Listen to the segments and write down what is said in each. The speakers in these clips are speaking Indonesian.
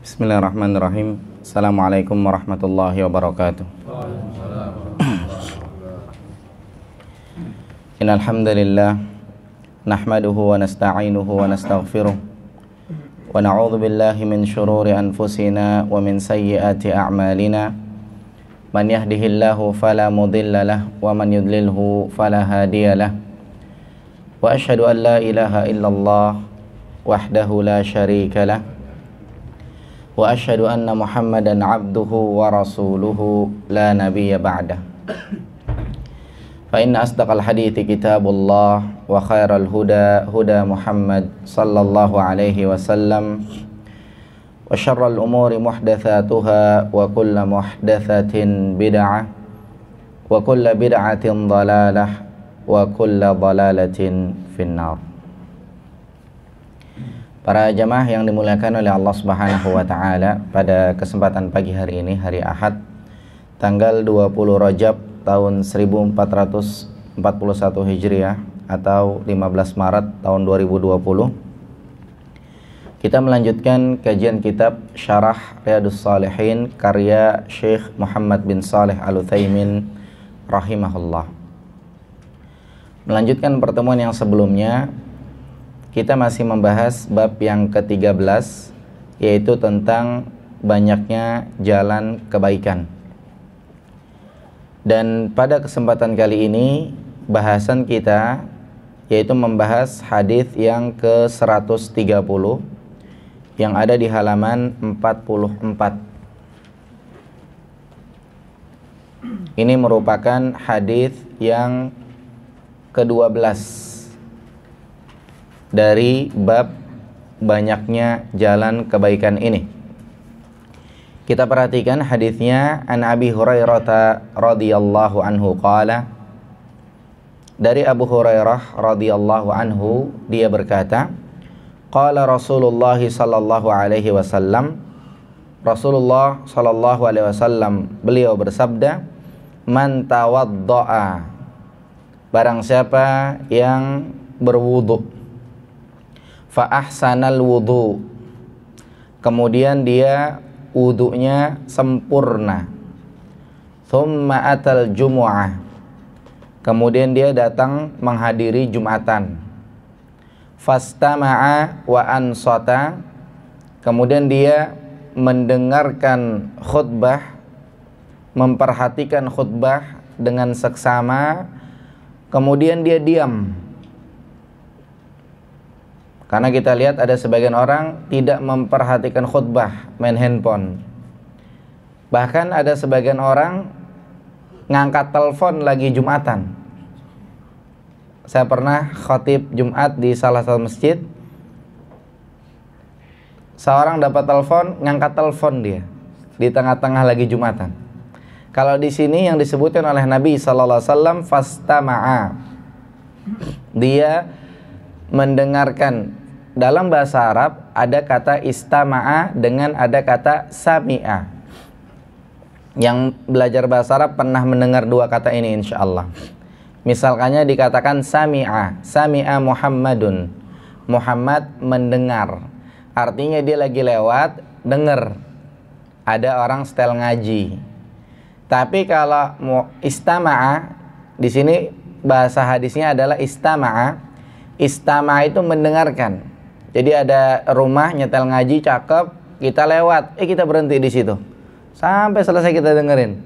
Bismillahirrahmanirrahim. Assalamualaikum warahmatullahi wabarakatuh. Innal hamdalillah nahmaduhu wa nasta'inuhu wa nastaghfiruh wa na'udzu billahi min shururi anfusina wa min sayyiati a'malina. Man yahdihillahu fala mudilla lahu wa man yudlilhu fala hadiyalah. Wa asyhadu an la ilaha illallah wahdahu la syarika lah. Wa asyhadu anna Muhammadan abduhu wa rasuluhu la nabiyya ba'dah. Fa inna asdaqal hadithi kitabullah wa khairal huda huda Muhammad sallallahu alaihi wasallam wa syarral umuri muhdatsatuha wa kullu muhdatsatin bid'ah wa kullu bid'atin dhalalah wa kullu dhalalatin finnar. Para jamaah yang dimuliakan oleh Allah Subhanahu wa taala, pada kesempatan pagi hari ini, hari Ahad, tanggal 20 Rajab tahun 1441 Hijriah atau 15 Maret tahun 2020. Kita melanjutkan kajian kitab Syarah Riyadhus Shalihin karya Syekh Muhammad bin Shalih Al-Utsaimin rahimahullah. Melanjutkan pertemuan yang sebelumnya, kita masih membahas bab yang ke-13, yaitu tentang banyaknya jalan kebaikan. Dan pada kesempatan kali ini bahasan kita yaitu membahas hadis yang ke-130 yang ada di halaman 44. Ini merupakan hadis yang ke-12 dari bab banyaknya jalan kebaikan ini. Kita perhatikan hadisnya. An Abi Hurairah radhiyallahu anhu qala, dari Abu Hurairah radhiyallahu anhu, dia berkata, qala Rasulullah sallallahu alaihi wasallam, Rasulullah sallallahu alaihi wasallam beliau bersabda, man tawaddaa, barang siapa yang berwudu, fa ahsanal wudu, kemudian dia wudunya sempurna, thumma atal jumu'ah, kemudian dia datang menghadiri Jumatan, fastama'a wa ansata, kemudian dia mendengarkan khutbah, memperhatikan khutbah dengan seksama, kemudian dia diam. Karena kita lihat ada sebagian orang tidak memperhatikan khutbah, main handphone. Bahkan ada sebagian orang ngangkat telepon lagi Jumatan. Saya pernah khatib Jumat di salah satu masjid. Seorang dapat telepon, ngangkat telepon dia di tengah-tengah lagi Jumatan. Kalau di sini yang disebutkan oleh Nabi sallallahu alaihi wasallam, fastama'a, dia mendengarkan. Dalam bahasa Arab ada kata istama'a dengan ada kata sami'a. Yang belajar bahasa Arab pernah mendengar dua kata ini insyaallah. Misalkannya dikatakan sami'a, sami'a Muhammadun, Muhammad mendengar. Artinya dia lagi lewat, dengar. Ada orang setel ngaji. Tapi kalau istama'a, di sini bahasa hadisnya adalah istama'a. Istama'a itu mendengarkan. Jadi ada rumah nyetel ngaji cakep, kita lewat, kita berhenti di situ sampai selesai kita dengerin.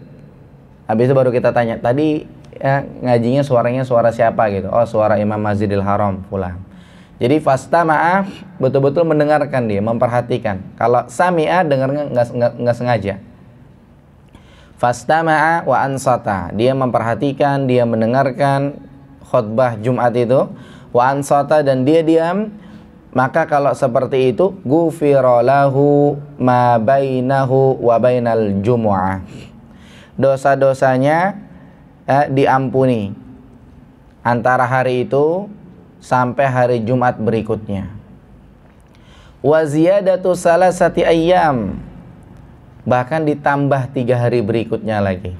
Habis itu baru kita tanya, tadi ya, ngajinya suaranya suara siapa gitu? Oh, suara Imam Masjidil Haram fulan. Jadi fastama'a, betul-betul mendengarkan dia, memperhatikan. Kalau sami'a, dengarnya nggak sengaja. Fastama'a wa ansata, dia memperhatikan, dia mendengarkan khutbah Jumat itu. Wa ansata, dan dia diam. Maka kalau seperti itu, ghufira lahu ma bainahu wa bainal jumu'ah, dosa-dosanya diampuni antara hari itu sampai hari Jumat berikutnya. Wa ziyadatu salasati ayyam, bahkan ditambah 3 hari berikutnya lagi.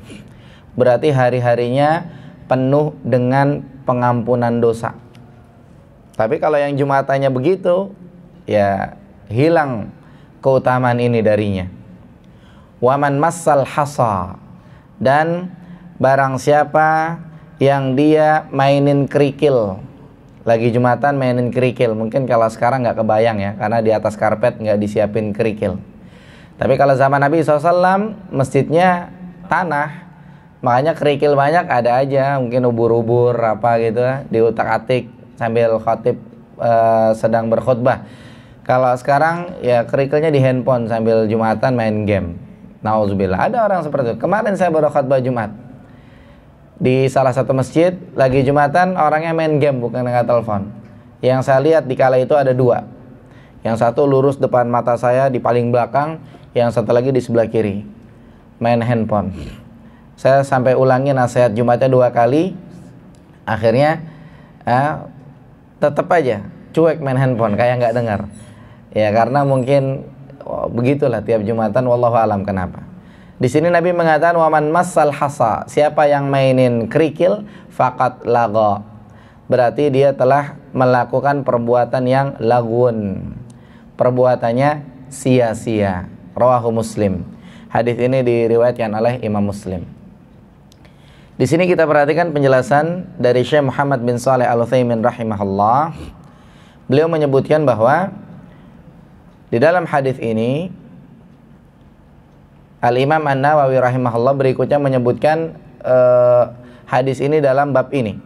Berarti hari-harinya penuh dengan pengampunan dosa. Tapi kalau yang Jumatannya begitu, ya hilang keutamaan ini darinya. Waman massal hasa, dan barang siapa yang dia mainin kerikil, lagi Jumatan mainin kerikil. Mungkin kalau sekarang nggak kebayang ya, karena di atas karpet nggak disiapin kerikil. Tapi kalau zaman Nabi SAW masjidnya tanah, makanya kerikil banyak ada aja, mungkin ubur-ubur apa gitu di utak-atik sambil khatib sedang berkhutbah. Kalau sekarang ya kerikilnya di handphone sambil Jumatan main game. Nauzubillah, ada orang seperti itu. Kemarin saya baru khutbah Jumat di salah satu masjid, lagi Jumatan, orangnya main game bukan dengan telepon. Yang saya lihat di kala itu ada dua. Yang satu lurus depan mata saya di paling belakang, yang satu lagi di sebelah kiri main handphone. Saya sampai ulangi nasihat Jumatnya 2 kali, akhirnya tetap aja cuek main handphone kayak nggak dengar. Ya karena mungkin begitulah tiap Jumatan, wallahu alam kenapa. Di sini Nabi mengatakan waman massal hasa, siapa yang mainin kerikil faqad lagha, berarti dia telah melakukan perbuatan yang lagun, perbuatannya sia-sia. Rawahu Muslim. Hadis ini diriwayatkan oleh Imam Muslim. Di sini kita perhatikan penjelasan dari Syekh Muhammad bin Shalih Al-Utsaimin rahimahullah. Beliau menyebutkan bahwa di dalam hadis ini Al-Imam An-Nawawi rahimahullah berikutnya menyebutkan hadis ini dalam bab ini,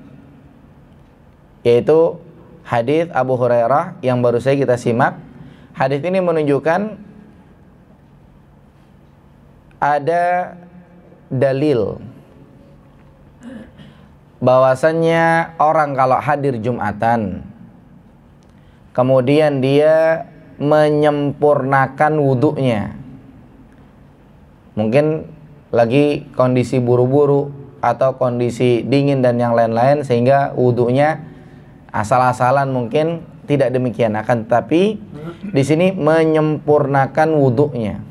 yaitu hadis Abu Hurairah yang baru saja kita simak. Hadis ini menunjukkan ada dalil bahwasannya orang kalau hadir Jumatan kemudian dia menyempurnakan wudhunya, mungkin lagi kondisi buru-buru atau kondisi dingin dan yang lain-lain sehingga wudhunya asal-asalan, mungkin tidak demikian, akan tetapi di sini menyempurnakan wudhunya.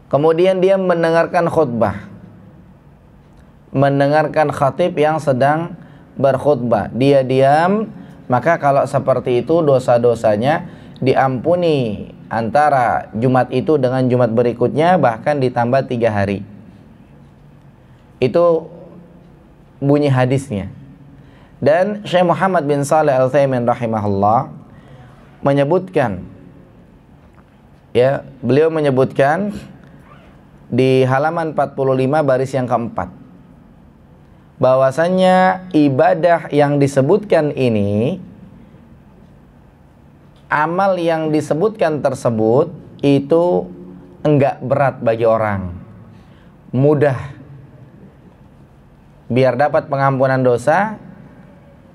Kemudian dia mendengarkan khutbah, mendengarkan khatib yang sedang berkhutbah, dia diam, maka kalau seperti itu dosa-dosanya diampuni antara Jumat itu dengan Jumat berikutnya, bahkan ditambah 3 hari. Itu bunyi hadisnya. Dan Syekh Muhammad bin Shalih Al-Utsaimin rahimahullah menyebutkan, ya, beliau menyebutkan di halaman 45 baris yang keempat, bahwasannya ibadah yang disebutkan ini, amal yang disebutkan tersebut itu enggak berat bagi orang, mudah. Biar dapat pengampunan dosa,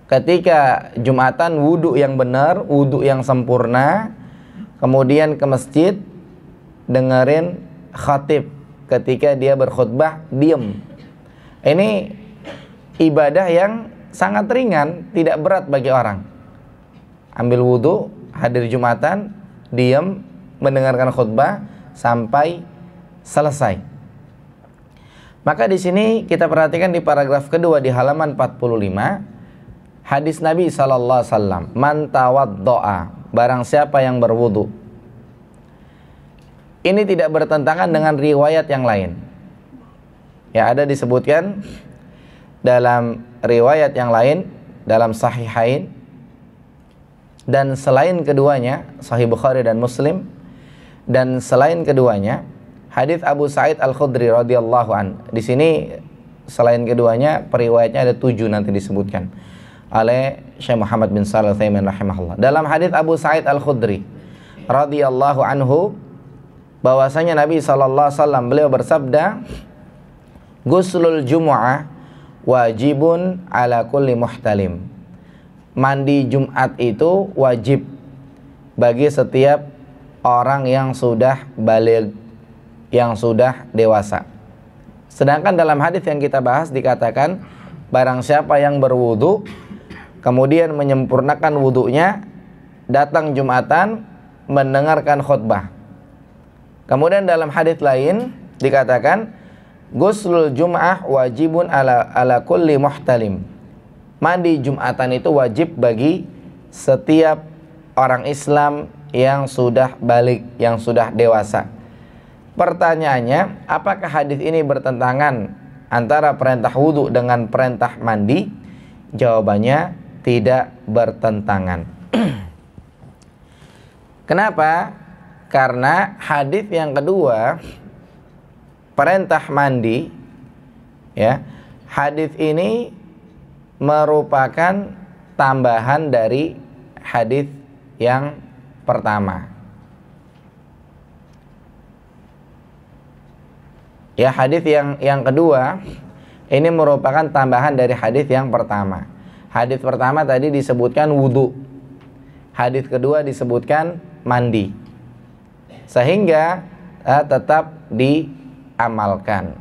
ketika Jumatan wudhu yang benar, wudhu yang sempurna, kemudian ke masjid dengerin khatib ketika dia berkhutbah, diem. Ini ibadah yang sangat ringan, tidak berat bagi orang. Ambil wudhu, hadir Jumatan, diem, mendengarkan khutbah sampai selesai. Maka di sini kita perhatikan di paragraf kedua di halaman 45, hadis Nabi SAW, man tawaddo'a, barang siapa yang berwudu. Ini tidak bertentangan dengan riwayat yang lain. Ya, ada disebutkan dalam riwayat yang lain, dalam Sahihain, dan selain keduanya, Sahih Bukhari dan Muslim, dan selain keduanya, hadis Abu Sa'id Al-Khudri radhiyallahu an. Di sini selain keduanya, periwayatnya ada 7 nanti disebutkan oleh Syekh Muhammad bin Shalih Al-Utsaimin rahimahullah. Dalam hadis Abu Sa'id Al-Khudri radhiyallahu anhu, bahwasanya Nabi SAW beliau bersabda, Ghuslul Jumu'ah wajibun ala kulli muhtalim. Mandi Jumat itu wajib bagi setiap orang yang sudah baligh, yang sudah dewasa. Sedangkan dalam hadis yang kita bahas dikatakan, barang siapa yang berwudu kemudian menyempurnakan wudunya, datang Jumatan, mendengarkan khutbah. Kemudian dalam hadis lain dikatakan, Ghuslul Jum'ah wajibun ala kulli muhtalim. Mandi Jumatan itu wajib bagi setiap orang Islam yang sudah balik, yang sudah dewasa. Pertanyaannya, apakah hadis ini bertentangan antara perintah wudu dengan perintah mandi? Jawabannya tidak bertentangan. Kenapa? Karena hadis yang kedua, perintah mandi, ya, hadis ini merupakan tambahan dari hadis yang pertama. Ya, hadis yang kedua ini merupakan tambahan dari hadis yang pertama. Hadis pertama tadi disebutkan wudu. Hadis kedua disebutkan mandi. Sehingga tetap diamalkan.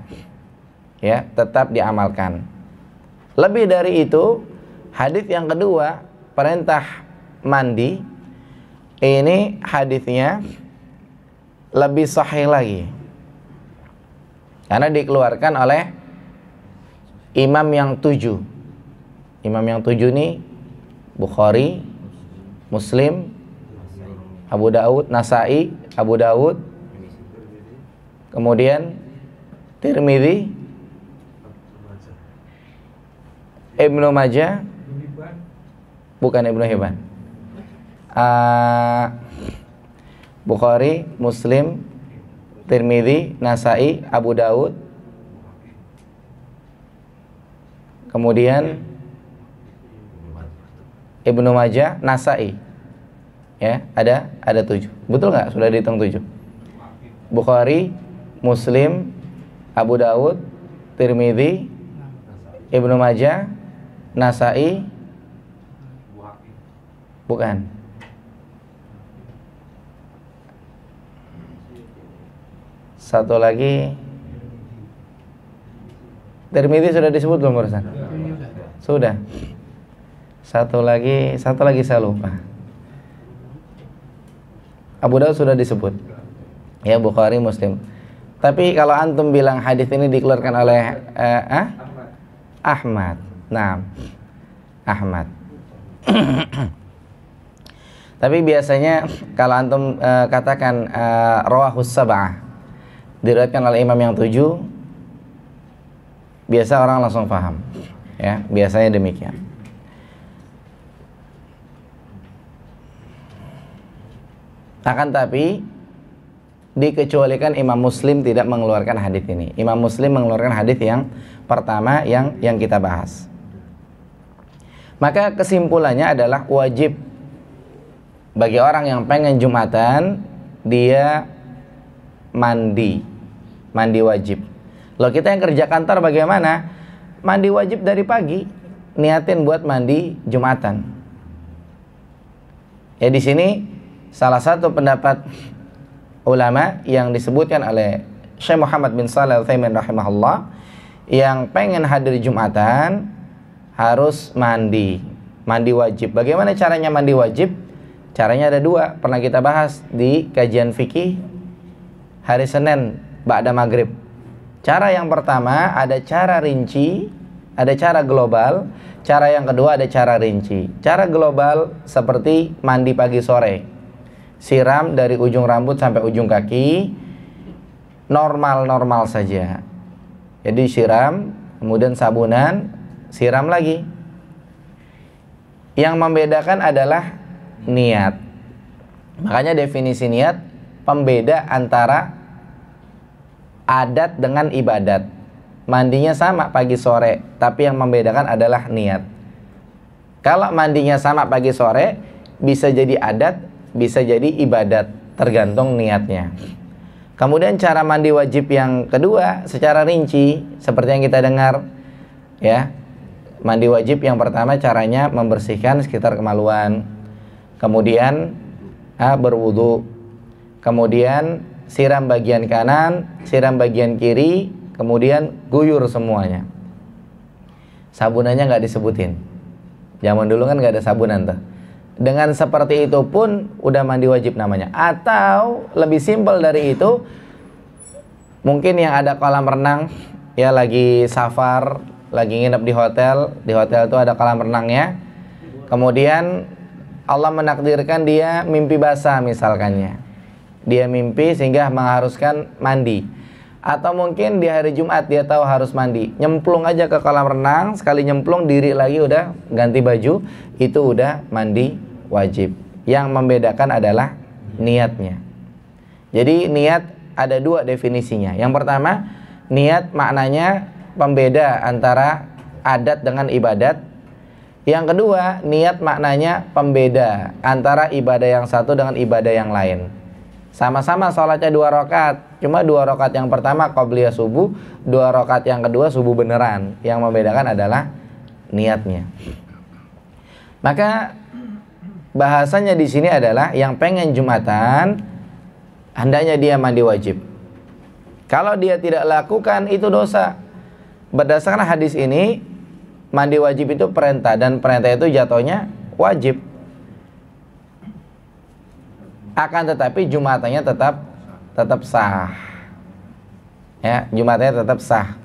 Ya, tetap diamalkan. Lebih dari itu, hadis yang kedua, perintah mandi, ini hadisnya lebih sahih lagi. Karena dikeluarkan oleh imam yang 7. Imam yang 7 ini Bukhari, Muslim, Abu Daud, Nasai, Abu Daud, kemudian Tirmidzi, Ibnu Majah, bukan Ibnu Hibban, Bukhari, Muslim, Tirmidzi, Nasai, Abu Daud, kemudian Ibnu Majah, Nasai. Ya, ada 7. Betul nggak? Sudah dihitung 7. Bukhari, Muslim, Abu Daud, Tirmidzi, Ibnu Majah, Nasai, bukan. Satu lagi, Tirmidzi sudah disebut belum barusan? Sudah. Satu lagi saya lupa. Abu Daud sudah disebut. Ya, Bukhari, Muslim. Tapi kalau antum bilang hadis ini dikeluarkan oleh Ahmad. Nah, Ahmad. Tapi biasanya kalau antum katakan rawahus sab'ah, diriwayatkan oleh imam yang 7, biasa orang langsung paham. Ya, biasanya demikian. Akan tapi dikecualikan Imam Muslim tidak mengeluarkan hadis ini. Imam Muslim mengeluarkan hadis yang pertama yang kita bahas. Maka kesimpulannya adalah wajib bagi orang yang pengen Jumatan, dia mandi wajib. Loh, kita yang kerja kantor bagaimana? Mandi wajib dari pagi, niatin buat mandi Jumatan. Ya, di sini salah satu pendapat ulama yang disebutkan oleh Syekh Muhammad bin Shalih Al-Utsaimin rahimahullah, yang pengen hadir Jumatan harus mandi wajib. Bagaimana caranya mandi wajib? Caranya ada 2, pernah kita bahas di kajian fikih hari Senin ba'da maghrib. Cara yang pertama ada cara rinci, ada cara global. Cara yang kedua ada cara rinci. Cara global seperti mandi pagi sore, siram dari ujung rambut sampai ujung kaki, normal saja. Jadi siram, kemudian sabunan, siram lagi. Yang membedakan adalah niat. Makanya definisi niat pembeda antara adat dengan ibadat. Mandinya sama pagi sore, tapi yang membedakan adalah niat. Kalau mandinya sama pagi sore, bisa jadi adat, bisa jadi ibadat, tergantung niatnya. Kemudian cara mandi wajib yang kedua secara rinci seperti yang kita dengar, ya. Mandi wajib yang pertama caranya membersihkan sekitar kemaluan, kemudian berwudu, kemudian siram bagian kanan, siram bagian kiri, kemudian guyur semuanya. Sabunannya nggak disebutin. Zaman dulu kan nggak ada sabunan tuh. Dengan seperti itu pun udah mandi wajib namanya. Atau lebih simpel dari itu, mungkin yang ada kolam renang, ya lagi safar, lagi nginep di hotel itu ada kolam renangnya. Kemudian Allah menakdirkan dia mimpi basah misalkannya. Dia mimpi sehingga mengharuskan mandi. Atau mungkin di hari Jumat dia tahu harus mandi. Nyemplung aja ke kolam renang, sekali nyemplung diri lagi udah ganti baju, itu udah mandi wajib. Yang membedakan adalah niatnya. Jadi niat ada dua definisinya. Yang pertama, niat maknanya pembeda antara adat dengan ibadat. Yang kedua, niat maknanya pembeda antara ibadah yang satu dengan ibadah yang lain. Sama-sama sholatnya 2 rakaat, cuma 2 rakaat yang pertama qobliyah subuh, 2 rakaat yang kedua subuh beneran. Yang membedakan adalah niatnya. Maka bahasanya di sini adalah yang pengen Jumatan hendaknya dia mandi wajib. Kalau dia tidak lakukan itu dosa. Berdasarkan hadis ini, mandi wajib itu perintah, dan perintah itu jatuhnya wajib. Akan tetapi Jumatannya tetap sah. Ya, Jumatannya tetap sah.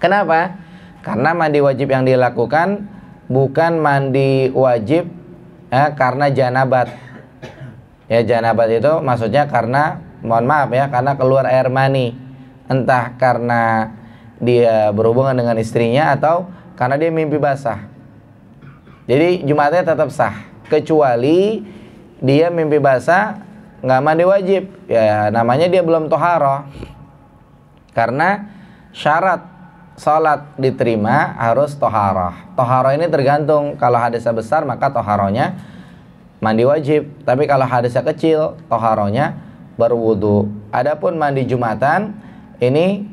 Kenapa? Karena mandi wajib yang dilakukan bukan mandi wajib karena janabat. Ya, janabat itu maksudnya karena, mohon maaf ya, karena keluar air mani. Entah karena dia berhubungan dengan istrinya atau karena dia mimpi basah. Jadi Jumatnya tetap sah, kecuali dia mimpi basah nggak mandi wajib, ya namanya dia belum toharoh. Karena syarat sholat diterima harus toharoh. Toharoh ini tergantung, kalau hadisnya besar maka toharohnya mandi wajib, tapi kalau hadisnya kecil toharohnya berwudu. Adapun mandi Jumatan ini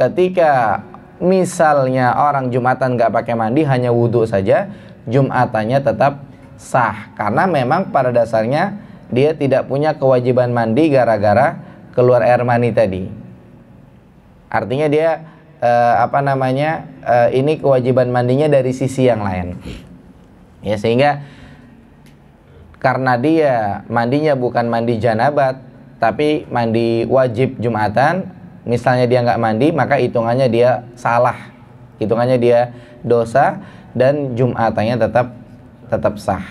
ketika misalnya orang Jumatan nggak pakai mandi, hanya wudhu saja, Jumatannya tetap sah. Karena memang pada dasarnya dia tidak punya kewajiban mandi gara-gara keluar air mani tadi. Artinya dia ini kewajiban mandinya dari sisi yang lain. Ya, sehingga karena dia mandinya bukan mandi janabat, tapi mandi wajib Jumatan, misalnya dia nggak mandi, maka hitungannya dia salah, hitungannya dia dosa, dan Jumatannya tetap sah.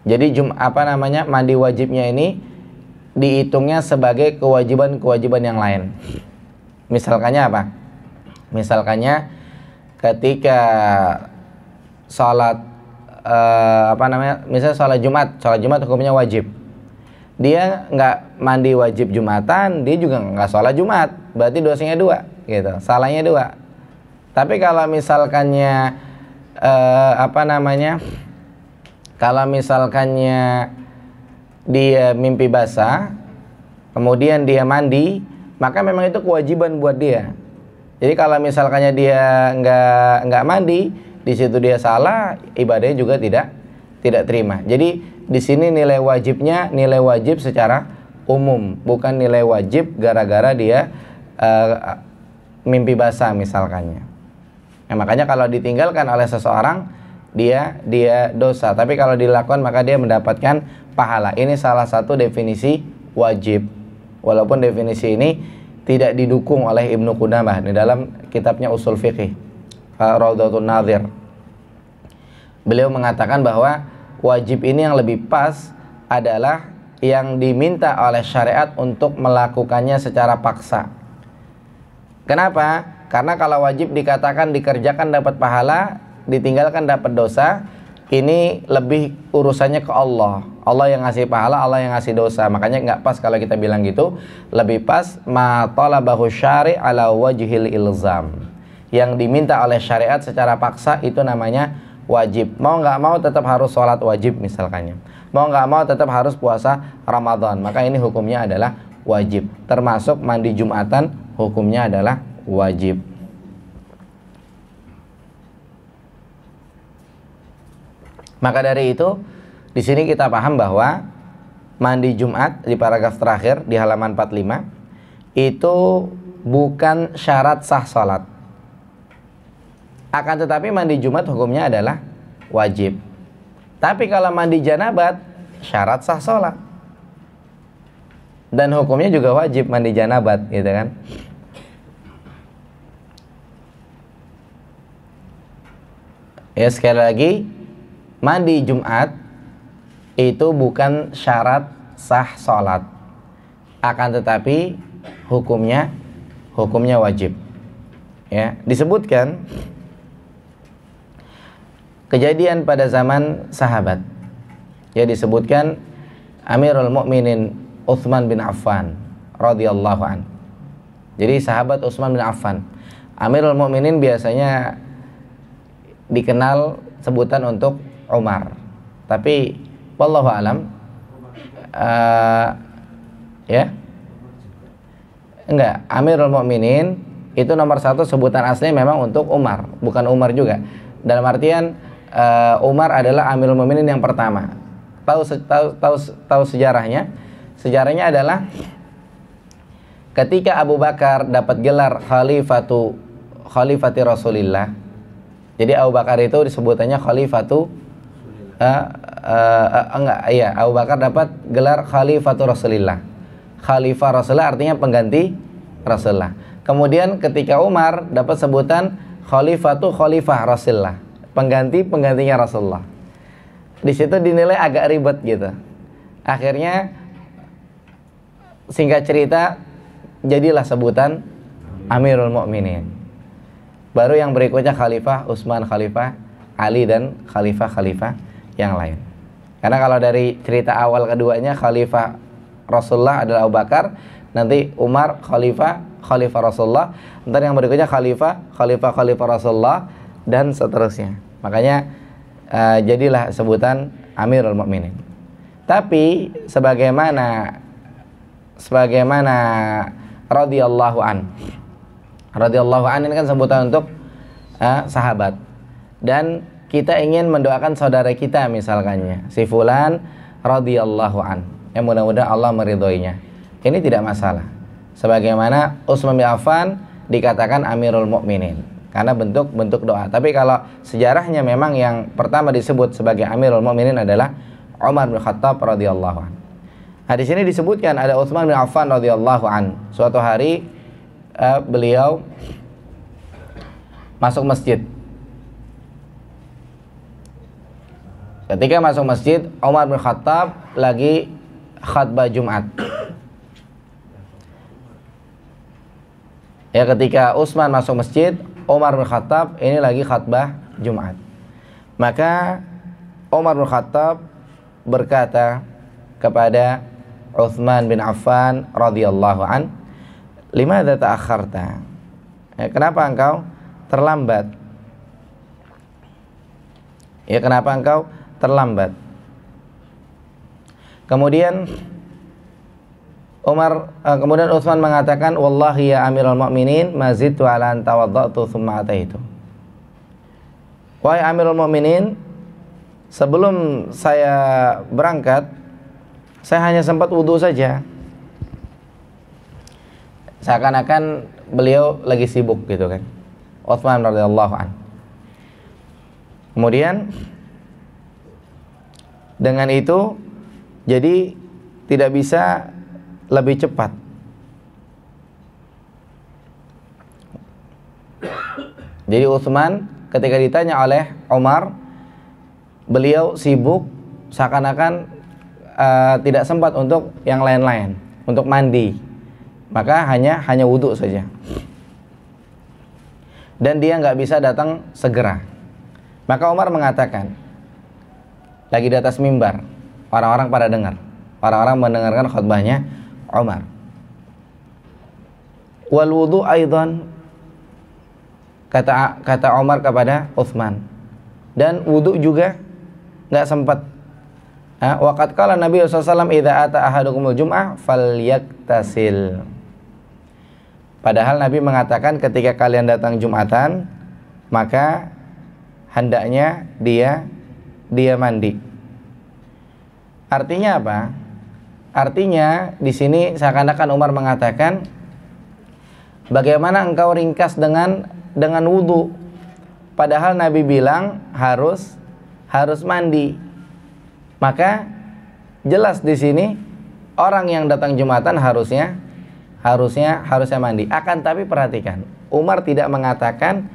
Jadi mandi wajibnya ini dihitungnya sebagai kewajiban-kewajiban yang lain. Misalkannya apa? Misalkannya ketika sholat misalnya sholat Jumat hukumnya wajib. Dia nggak mandi wajib Jumatan, dia juga nggak sholat Jumat, berarti dosanya 2, gitu, salahnya 2. Tapi kalau misalkannya kalau misalkannya dia mimpi basah, kemudian dia mandi, maka memang itu kewajiban buat dia. Jadi kalau misalkannya dia nggak mandi, di situ dia salah, ibadahnya juga tidak terima. Jadi di sini nilai wajibnya nilai wajib secara umum, bukan nilai wajib gara-gara dia mimpi basah misalkannya. Nah, makanya kalau ditinggalkan oleh seseorang dia dosa, tapi kalau dilakukan maka dia mendapatkan pahala. Ini salah satu definisi wajib. Walaupun definisi ini tidak didukung oleh Ibnu Qudamah di dalam kitabnya Ushul Fiqh, Raudhatun Nadhir. Beliau mengatakan bahwa wajib ini yang lebih pas adalah yang diminta oleh syariat untuk melakukannya secara paksa. Kenapa? Karena kalau wajib dikatakan dikerjakan dapat pahala, ditinggalkan dapat dosa, ini lebih urusannya ke Allah. Allah yang ngasih pahala, Allah yang ngasih dosa. Makanya nggak pas kalau kita bilang gitu. Lebih pas ma talabahu syari' ala wajhil ilzam. Yang diminta oleh syariat secara paksa itu namanya wajib. Mau nggak mau tetap harus sholat wajib misalkannya. Mau nggak mau tetap harus puasa Ramadan. Maka ini hukumnya adalah wajib. Termasuk mandi Jumatan hukumnya adalah wajib. Maka dari itu di sini kita paham bahwa mandi Jumat di paragraf terakhir di halaman 45 itu bukan syarat sah sholat. Akan tetapi mandi Jumat hukumnya adalah wajib. Tapi kalau mandi janabat syarat sah sholat. Dan hukumnya juga wajib mandi janabat, gitu kan? Ya, sekali lagi, mandi Jumat itu bukan syarat sah sholat, akan tetapi hukumnya wajib. Ya, disebutkan kejadian pada zaman sahabat. Ya, disebutkan Amirul Mukminin Utsman bin Affan radhiyallahu an. Jadi sahabat Utsman bin Affan. Amirul Mukminin biasanya dikenal sebutan untuk Umar. Tapi wallahu alam ya. Enggak, Amirul Mukminin itu nomor satu sebutan aslinya memang untuk Umar, bukan Umar juga. Dalam artian Umar adalah Amirul Mukminin yang pertama. Tahu sejarahnya? Sejarahnya adalah ketika Abu Bakar dapat gelar khalifati Rasulillah. Jadi Abu Bakar itu disebutannya Abu Bakar dapat gelar khalifatu Rasulillah. Khalifah Rasulullah artinya pengganti Rasulullah. Kemudian ketika Umar dapat sebutan khalifah Rasulullah, penggantinya Rasulullah. Di situ dinilai agak ribet gitu. Akhirnya singkat cerita jadilah sebutan Amirul Mukminin. Baru yang berikutnya Khalifah Utsman, Khalifah Ali, dan khalifah yang lain. Karena kalau dari cerita awal keduanya Khalifah Rasulullah adalah Abu Bakar, nanti Umar Khalifah Rasulullah, ntar yang berikutnya Khalifah Rasulullah, dan seterusnya. Makanya jadilah sebutan Amirul Mukminin. Tapi sebagaimana radhiyallahu an ini kan sebutan untuk sahabat, dan kita ingin mendoakan saudara kita misalkannya si fulan radhiyallahu an, yang mudah-mudahan Allah meridhoinya. Ini tidak masalah. Sebagaimana Utsman bin Affan dikatakan Amirul Mukminin karena bentuk doa. Tapi kalau sejarahnya memang yang pertama disebut sebagai Amirul Mukminin adalah Umar bin Khattab radhiyallahu an. Nah, di sini disebutkan ada Utsman bin Affan radhiyallahu an. Suatu hari beliau masuk masjid. Ketika masuk masjid, Umar bin Khattab lagi khutbah Jumat. Ya, ketika Utsman masuk masjid, Umar bin Khattab ini lagi khutbah Jumat. Maka Umar bin Khattab berkata kepada Utsman bin Affan radhiyallahu an, "Limadza ta'akharta?" Ya, kenapa engkau terlambat? Ya, kenapa engkau terlambat? Kemudian Utsman mengatakan, "Wallahi ya Amirul Mukminin, mazidtu ala an tawaddatu tsumma ataitu." Wahai Amirul Mukminin, sebelum saya berangkat, saya hanya sempat wudu saja. Seakan-akan beliau lagi sibuk gitu kan. Utsman radhiyallahu an. Kemudian dengan itu jadi tidak bisa lebih cepat. Jadi Utsman ketika ditanya oleh Umar, beliau sibuk seakan-akan tidak sempat untuk yang lain-lain, untuk mandi. Maka hanya wudu saja. Dan dia nggak bisa datang segera. Maka Umar mengatakan, lagi di atas mimbar, orang-orang pada dengar. Orang-orang mendengarkan khutbahnya Umar. Wal wudu aidan, kata Umar kepada Utsman, dan wudu juga nggak sempat. Waqad qala Nabi sallallahu alaihi wasallam, idza ata ahadukumul jum'ah falyaktasil. Padahal Nabi mengatakan ketika kalian datang Jumatan, maka hendaknya dia mandi. Artinya apa? Artinya di sini seakan-akan Umar mengatakan, bagaimana engkau ringkas dengan wudu? Padahal Nabi bilang harus mandi. Maka jelas di sini orang yang datang Jumatan harusnya mandi. Akan tapi perhatikan, Umar tidak mengatakan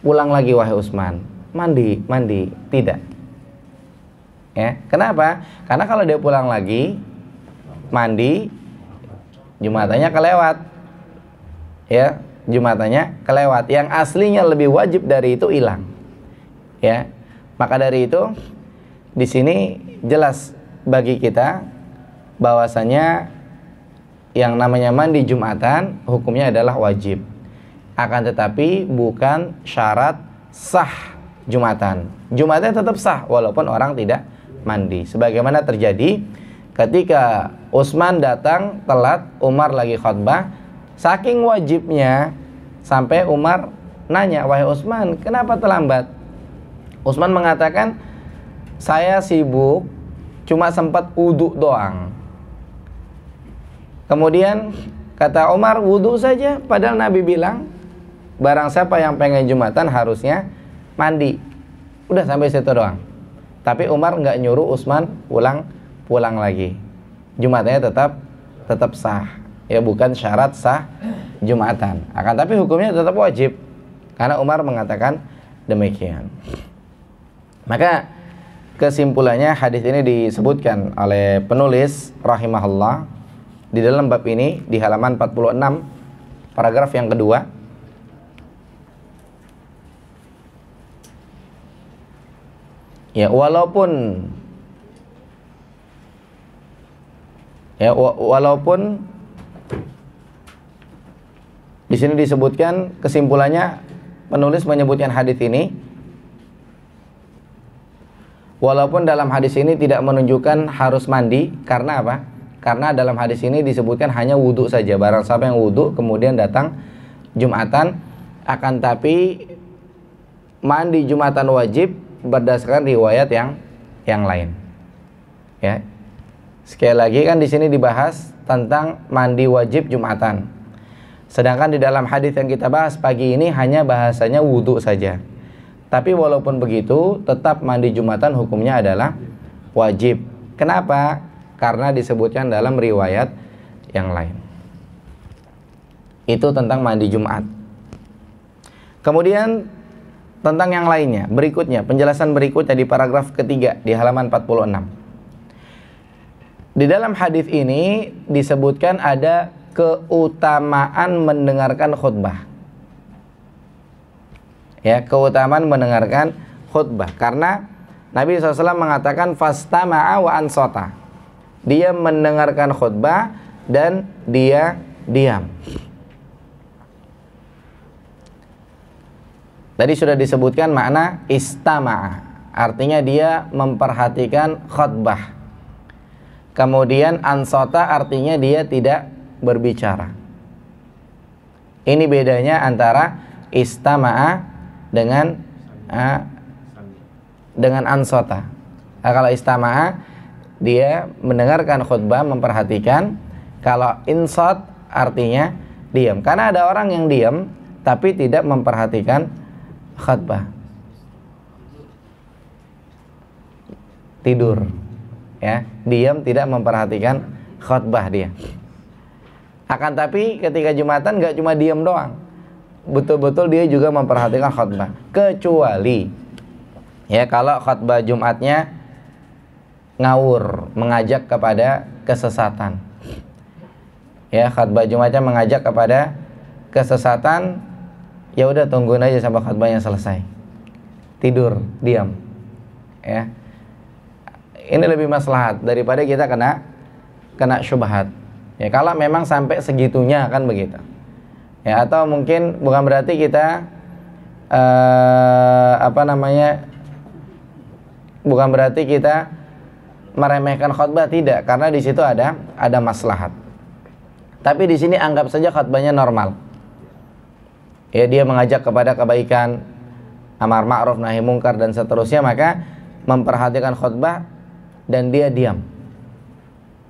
ulang lagi wahai Utsman, mandi, tidak. Ya, kenapa? Karena kalau dia pulang lagi mandi, jumatannya kelewat. Ya, jumatannya kelewat. Yang aslinya lebih wajib dari itu hilang. Ya. Maka dari itu di sini jelas bagi kita bahwasanya yang namanya mandi Jumatan hukumnya adalah wajib. Akan tetapi bukan syarat sah Jumatan. Jumatnya tetap sah walaupun orang tidak mandi. Sebagaimana terjadi ketika Utsman datang telat, Umar lagi khutbah, saking wajibnya sampai Umar nanya, "Wahai Utsman, kenapa terlambat?" Utsman mengatakan, "Saya sibuk, cuma sempat wudhu doang." Kemudian kata Umar, "Wudhu saja, padahal Nabi bilang barang siapa yang pengen Jumatan harusnya mandi." Udah sampai situ doang. Tapi Umar nggak nyuruh Utsman pulang lagi. Jumatnya tetap sah. Ya, bukan syarat sah Jumatan. Akan tapi hukumnya tetap wajib. Karena Umar mengatakan demikian. Maka kesimpulannya hadis ini disebutkan oleh penulis rahimahullah di dalam bab ini di halaman 46 paragraf yang kedua. Ya, walaupun di sini disebutkan, kesimpulannya penulis menyebutkan hadis ini, walaupun dalam hadis ini tidak menunjukkan harus mandi. Karena apa? Karena dalam hadis ini disebutkan hanya wudhu saja. Barang siapa yang wudhu kemudian datang Jumatan, akan tapi mandi Jumatan wajib berdasarkan riwayat yang lain. Ya. Sekali lagi kan di sini dibahas tentang mandi wajib Jumatan. Sedangkan di dalam hadis yang kita bahas pagi ini hanya bahasanya wudhu saja. Tapi walaupun begitu, tetap mandi Jumatan hukumnya adalah wajib. Kenapa? Karena disebutkan dalam riwayat yang lain. Itu tentang mandi Jumat. Kemudian tentang yang lainnya, berikutnya, penjelasan berikutnya di paragraf ketiga di halaman 46. Di dalam hadis ini disebutkan ada keutamaan mendengarkan khutbah. Ya, keutamaan mendengarkan khutbah. Karena Nabi SAW mengatakan fastama'a wa ansota. Dia mendengarkan khutbah dan dia diam. Tadi sudah disebutkan makna istama'a, artinya dia memperhatikan khutbah. Kemudian ansota artinya dia tidak berbicara. Ini bedanya antara istama'a dengan ansota. Kalau istama'a dia mendengarkan khutbah, memperhatikan. Kalau insot artinya diam. Karena ada orang yang diam tapi tidak memperhatikan khutbah, tidur, ya, diam tidak memperhatikan khutbah dia. Akan tapi ketika Jumatan nggak cuma diam doang, betul-betul dia juga memperhatikan khutbah. Kecuali, ya, kalau khutbah Jumatnya ngawur, mengajak kepada kesesatan. Ya, khutbah Jumatnya mengajak kepada kesesatan. Ya udah, tungguin aja sampai khutbahnya selesai. Tidur, diam. Ya. Ini lebih maslahat daripada kita kena syubhat. Ya, kalau memang sampai segitunya kan begitu. Ya, atau mungkin bukan berarti kita bukan berarti kita meremehkan khutbah, tidak, karena di situ ada maslahat. Tapi di sini anggap saja khutbahnya normal. Ya, dia mengajak kepada kebaikan, amar ma'ruf nahi mungkar dan seterusnya, maka memperhatikan khutbah dan dia diam.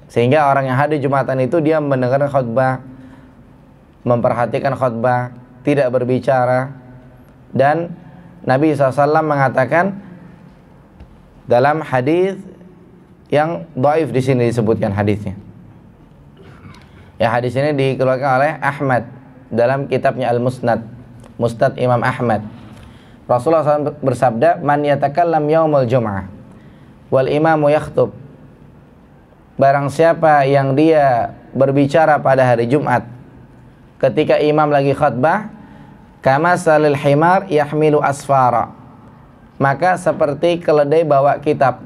Sehingga orang yang hadir Jumatan itu dia mendengar khutbah, memperhatikan khutbah, tidak berbicara. Dan Nabi SAW mengatakan dalam hadis yang dhaif, di sini disebutkan hadisnya. Ya, hadis ini dikeluarkan oleh Ahmad dalam kitabnya Al-Musnad, Musnad Imam Ahmad. Rasulullah SAW bersabda, "Man yatakallam yaumul jum'ah wal imamu yakhtub." Barang siapa yang dia berbicara pada hari Jumat ketika imam lagi khutbah, kama salil himar yahmilu asfara, maka seperti keledai bawa kitab.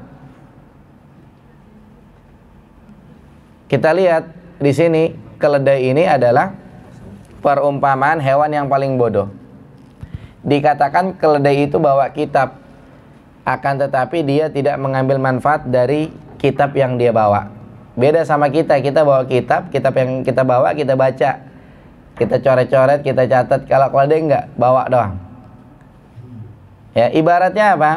Kita lihat di sini, keledai ini adalah perumpamaan hewan yang paling bodoh. Dikatakan keledai itu bawa kitab, akan tetapi dia tidak mengambil manfaat dari kitab yang dia bawa. Beda sama kita bawa kitab yang kita bawa kita baca, kita coret-coret, kita catat. Kalau keledai enggak, bawa doang. Ya, ibaratnya apa?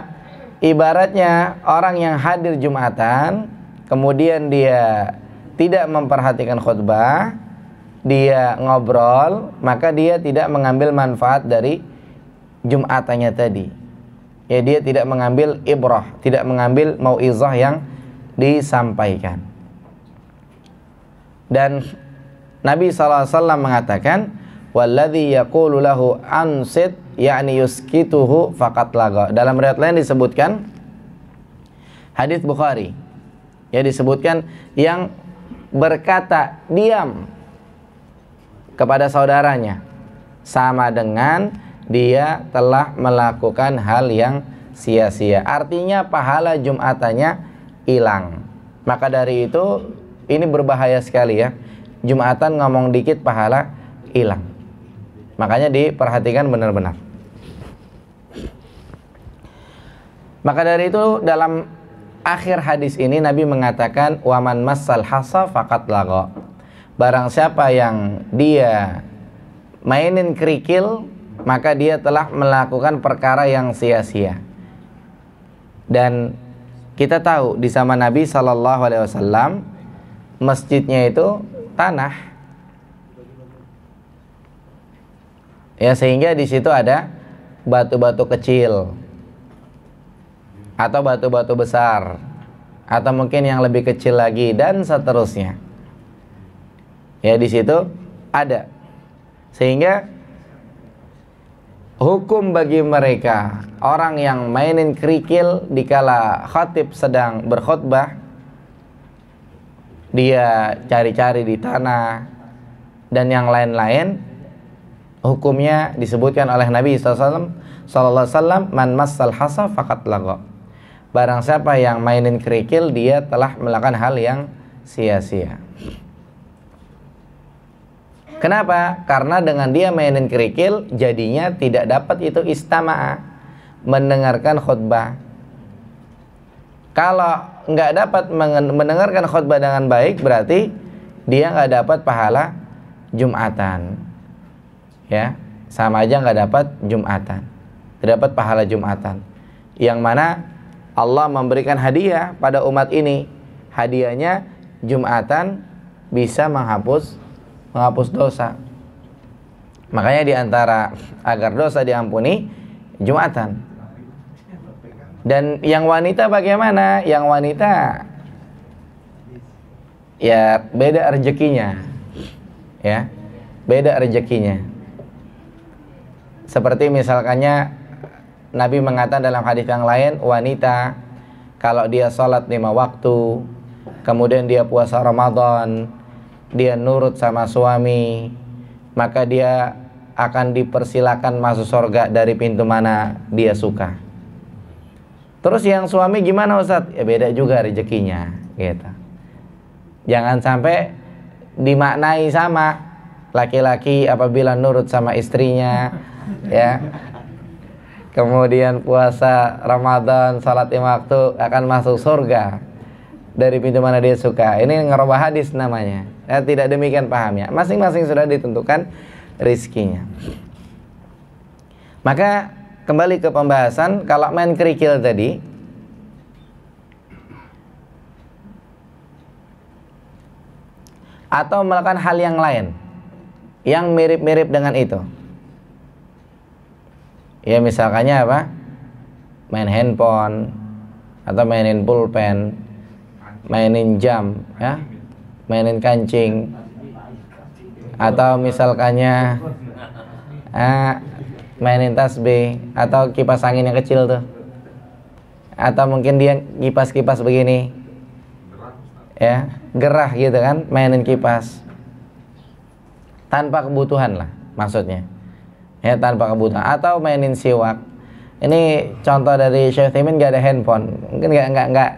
Ibaratnya orang yang hadir Jumatan, kemudian dia tidak memperhatikan khutbah, dia ngobrol, maka dia tidak mengambil manfaat dari Jumatannya tadi. Ya, dia tidak mengambil ibrah, tidak mengambil mau'izah yang disampaikan. Dan Nabi SAW mengatakan, "Walladzi yaqulu lahu ansit, yakni yuskituhu faqat laga." Dalam riwayat lain disebutkan, hadis Bukhari, ya, disebutkan yang berkata diam kepada saudaranya sama dengan dia telah melakukan hal yang sia-sia. Artinya pahala Jumatannya hilang. Maka dari itu ini berbahaya sekali ya. Jumatan ngomong dikit pahala hilang. Makanya diperhatikan benar-benar. Maka dari itu dalam akhir hadis ini Nabi mengatakan, waman massal hasa faqat laga. Barang siapa yang dia mainin kerikil, maka dia telah melakukan perkara yang sia-sia. Dan kita tahu di zaman Nabi SAW, masjidnya itu tanah, ya, sehingga di situ ada batu-batu kecil atau batu-batu besar atau mungkin yang lebih kecil lagi dan seterusnya. Ya, di situ ada, sehingga hukum bagi mereka orang yang mainin kerikil dikala khatib sedang berkhutbah, dia cari-cari di tanah dan yang lain-lain, hukumnya disebutkan oleh Nabi sallallahu alaihi wasallam, man massal hasa faqat laga. Barang siapa yang mainin kerikil, dia telah melakukan hal yang sia-sia. Kenapa? Karena dengan dia mainin kerikil, jadinya tidak dapat itu istama'a, mendengarkan khutbah. Kalau nggak dapat mendengarkan khutbah dengan baik, berarti dia nggak dapat pahala Jumatan. Ya, sama aja nggak dapat Jumatan, tidak dapat pahala Jumatan. Yang mana Allah memberikan hadiah pada umat ini. Hadiahnya Jumatan bisa menghapus dosa. Makanya diantara agar dosa diampuni, Jumatan. Dan yang wanita bagaimana? Yang wanita ya beda rezekinya. Ya, beda rezekinya. Seperti misalkannya Nabi mengatakan dalam hadis yang lain, wanita kalau dia sholat 5 waktu, kemudian dia puasa Ramadan, dia nurut sama suami, maka dia akan dipersilakan masuk surga dari pintu mana dia suka. Terus yang suami gimana Ustaz? Ya beda juga rezekinya, gitu. Jangan sampai dimaknai sama. Laki-laki apabila nurut sama istrinya, ya, kemudian puasa Ramadan, salat 5 waktu, akan masuk surga dari pintu mana dia suka. Ini ngerubah hadis namanya. Ya, tidak demikian pahamnya. Masing-masing sudah ditentukan rizkinya. Maka kembali ke pembahasan, kalau main kerikil tadi, atau melakukan hal yang lain yang mirip-mirip dengan itu, ya misalkannya apa? Main handphone, atau mainin pulpen, mainin jam, ya, mainin kancing, atau misalkannya mainin tasbih, atau kipas angin yang kecil tuh, atau mungkin dia kipas-kipas begini, ya, gerah gitu kan, mainin kipas tanpa kebutuhan lah maksudnya, ya, tanpa kebutuhan. Atau mainin siwak. Ini contoh dari Syekh Utsaimin, gak ada handphone, mungkin nggak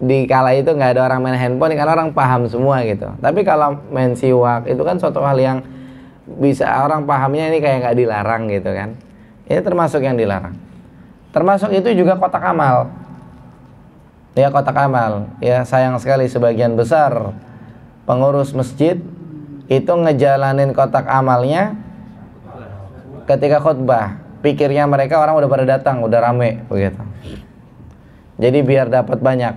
di kala itu nggak ada orang main handphone karena orang paham semua gitu. Tapi kalau main siwak itu kan suatu hal yang bisa orang pahamnya ini kayak nggak dilarang gitu kan. Ini termasuk yang dilarang. Termasuk itu juga kotak amal. Ya, kotak amal. Ya, sayang sekali sebagian besar pengurus masjid itu ngejalanin kotak amalnya ketika khutbah. Pikirnya mereka orang udah pada datang, udah rame begitu. Jadi biar dapat banyak.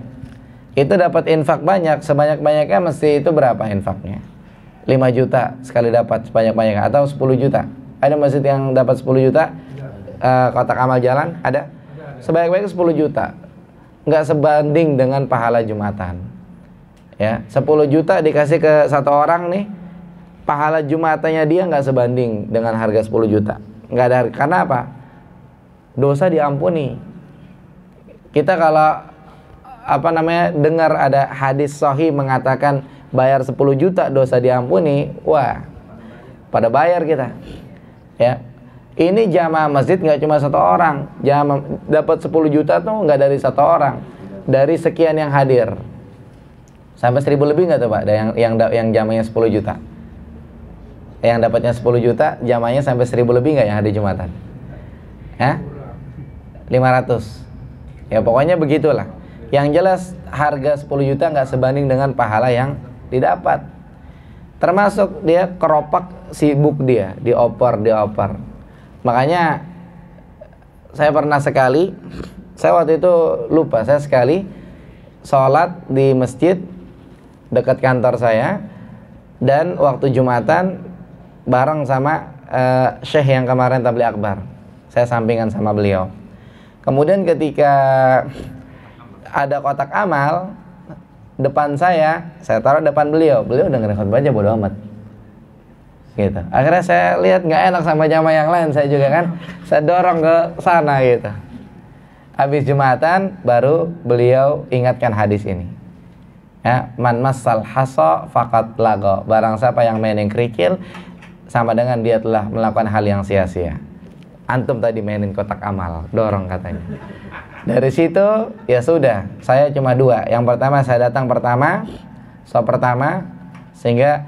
Itu dapat infak banyak, sebanyak-banyaknya mesti itu berapa infaknya? 5 juta sekali dapat sebanyak-banyaknya, atau 10 juta. Ada masjid yang dapat 10 juta kotak amal jalan? Ada? Sebanyak-banyaknya 10 juta. Nggak sebanding dengan pahala Jumatan. Ya, 10 juta dikasih ke satu orang nih, pahala Jumatannya dia nggak sebanding dengan harga 10 juta. Nggak ada harga. Karena apa? Dosa diampuni. Kita kalau dengar ada hadis sahih mengatakan bayar 10 juta dosa diampuni, wah, pada bayar kita. Ya. Ini jamaah masjid nggak cuma satu orang. Jamaah dapat 10 juta tuh nggak dari satu orang, dari sekian yang hadir. Sampai 1000 lebih nggak tuh Pak? Ada yang jamaahnya 10 juta. Yang dapatnya 10 juta, jamaahnya sampai 1000 lebih nggak yang hadir Jumatan? Hah? 500. Ya pokoknya begitulah. Yang jelas harga 10 juta nggak sebanding dengan pahala yang didapat. Termasuk dia keropak sibuk dia, dioper. Makanya saya pernah sekali, saya waktu itu lupa, saya sekali sholat di masjid dekat kantor saya, dan waktu Jumatan bareng sama Syekh yang kemarin tabligh akbar. Saya sampingan sama beliau. Kemudian ketika ada kotak amal depan saya taruh depan beliau dengerin khutbah aja bodo amat gitu. Akhirnya saya lihat nggak enak sama jamaah yang lain, saya juga kan, saya dorong ke sana gitu. Habis Jumatan baru beliau ingatkan hadis ini, ya, man massal hasa faqad lago, barang siapa yang mainin kerikil sama dengan dia telah melakukan hal yang sia-sia. Antum tadi mainin kotak amal, dorong katanya. Dari situ ya sudah, saya cuma 2. Yang pertama saya datang pertama, sehingga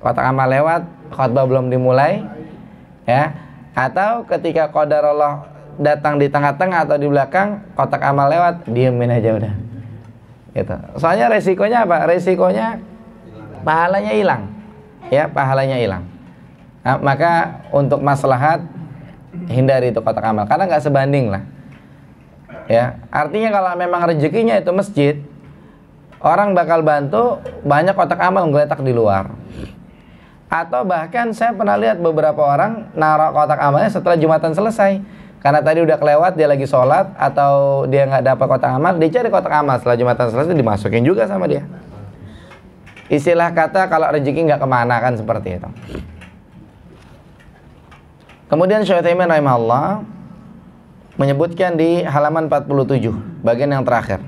kotak amal lewat, khutbah belum dimulai, ya. Atau ketika qadarullah datang di tengah-tengah atau di belakang, kotak amal lewat, diemin aja udah. Gitu. Soalnya resikonya apa? Resikonya pahalanya hilang. Ya, pahalanya hilang. Nah, maka untuk maslahat hindari itu kotak amal karena nggak sebanding lah. Ya, artinya kalau memang rezekinya itu masjid, orang bakal bantu banyak kotak amal ngeletak di luar. Atau bahkan saya pernah lihat beberapa orang naruh kotak amalnya setelah Jumatan selesai. Karena tadi udah kelewat, dia lagi sholat atau dia nggak dapat kotak amal, dia cari kotak amal setelah Jumatan selesai, dimasukin juga sama dia. Istilah kata kalau rezeki nggak kemana kan seperti itu. Kemudian Syekh Utsaimin rahimahullah menyebutkan di halaman 47 bagian yang terakhir.